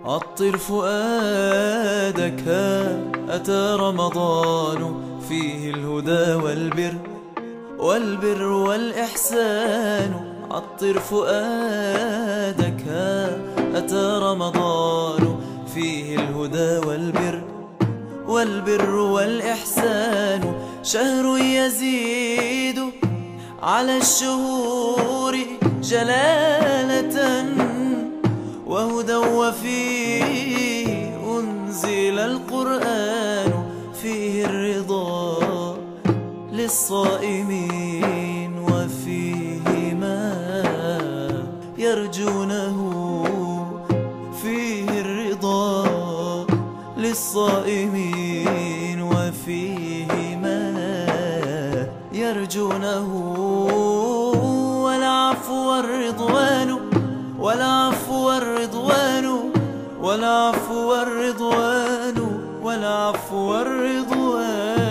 عطر فؤادك، ها أتى رمضان فيه الهدى والبر والإحسان. عطر فؤادك، ها أتى رمضان فيه الهدى والبر والإحسان. شهر يزيد على الشهور جلالة وهدى، وفيه أنزل القرآن. فيه الرضا للصائمين، وفيه ما يرجونه. فيه الرضا للصائمين، وفيه ما يرجونه. والعفو والرضوان، والعفو والرضوان، والعفو والرضوان، والعفو والرضوان.